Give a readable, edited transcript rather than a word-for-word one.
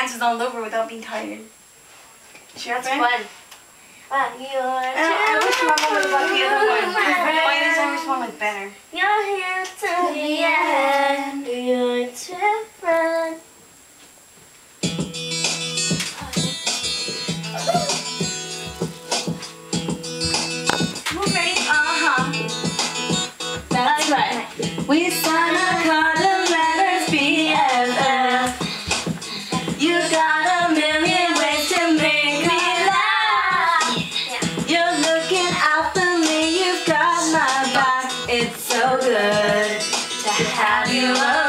dances all over without being tired. Sure, That's fun. I wish my mom would have the other one. Miley's Irish one was better. You're here to the end. You're different. That's right. We sign a card and letters BFF. You got a million ways to make me laugh. You're looking out for me, you've got my back. It's so good to have you around.